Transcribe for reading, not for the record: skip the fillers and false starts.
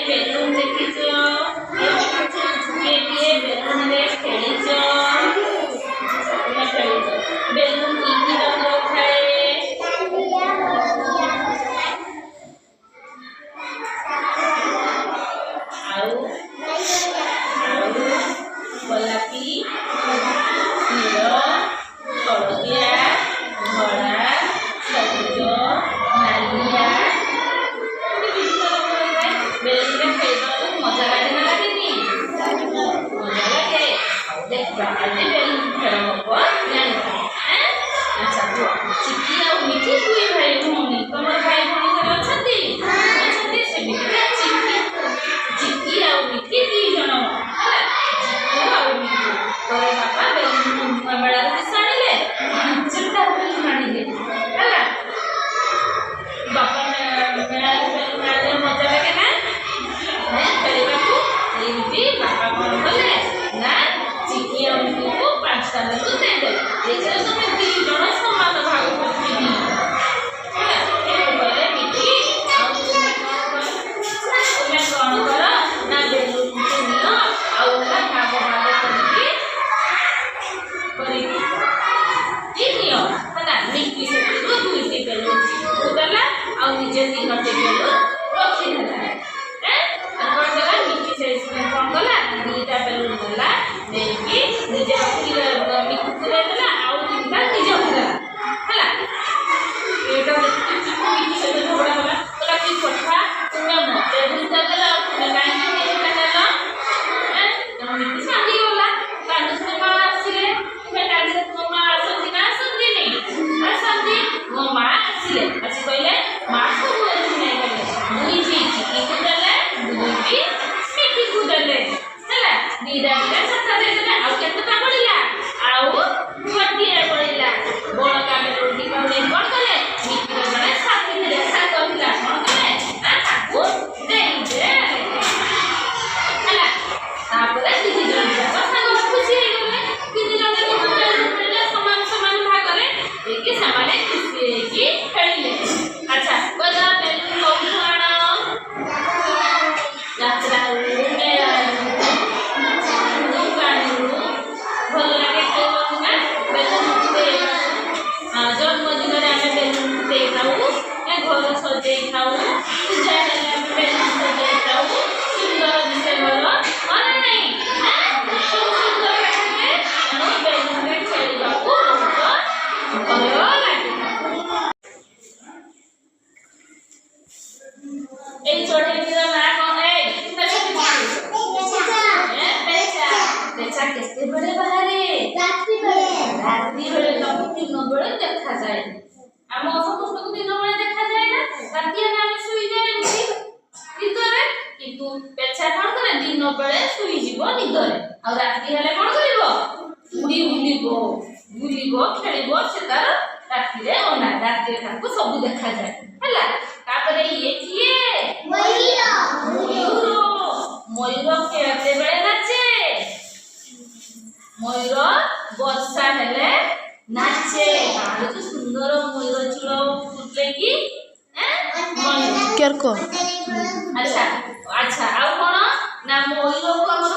balloon देखिछ किए balloon रे खेलिछ balloon की रंग थाए आउ गोलापी नील हलदिया धड़ा सबुज नालिया बेलून खेल मजा लगे ना लगे मजा लगे देखा आज बेलून खेल हम अच्छा चिकी और मिठी दुई भाई भौणी तुम भाई भौणी घर अच्छा चिकी और मिठी दी जन तोरे बापा बेलून बड़ा साड़े चिंता मानिले है बापा मेरा बेलून मजा लगे ना खेलवा को बापा कौन कले ना चिकी और मिठी को 5टा बेलून दे दे देखो तुम दी जन समान भाग करबी बोले मिठी तुम्हें कौन करो ना बेलून को नियो और भाग भाग करके नियो है मिठी से दुईटी बेलून उतरला और निजे 3टी बेलून रखी देला कौन कला मिठी से कौन कला 2टा बेलून देला देकी निजे रखी मिठी पूरे देला और 3टा निजे देला हैला एटा मिठी से झगड़ा होला तोला की कथा तुमे मते बुझा देला तुमे काहे के देला तो मिठी साडी होला कांड से मा आसीले तुमे कांड से तुम मा आसंती ना आसंती नहीं आसंती मो मा आसीले अच्छी कहले मा सब एथि नहीं करे दुई चिकी को देले दुई मिठी को देले हैला दीदा दीदा सत्ता दे देले आ केतटा पड़िला आउ 20 पड़िला बड़ कामे रोटी काउले कोन करे मिठी जने साथी रे साथ कहिला कोन करे आ ताकू दे दे हैला तापरे दीदी जन साथ खुशी हे गले दीदी जन के समान समान भाग करे एके समाने खुशी हे कि खेलिले अच्छा बजा बेलून कोठू आना यात्रा मेरा भल लगे खेलू ना बेलून जन्मदिन में आम बेलून फुटे खाऊ घर सजे खाऊ पूजा बेलून सजे खाऊ सुंदर दिशे घर मन नहीं सुंदर बेलून खेलवा बहुत भल लगे चढ़ेली ना कौन है पेचा केते बड़े बाहरे रात्रि बेले लोग 3 बेले देखा जाए हम समस्त को 3 बेले देखा जाए ना राति में हम सुई जाए निदरे किंतु पेचा कोन करे दिन बेले सुई जीवो निदरे और राति हेले कोन करिवो उड़ी बुलिबो खेलिबो से तार राति रे ओना राति ताको सब देखा जाए हला तापरे ये किए मयूर केते बेले नाचे मयूर वर्षा हेले नाचे आरो तो सुंदर मयूर चूड़ फुटले की केर को अच्छा अच्छा आ कोन ना मयूर को हमर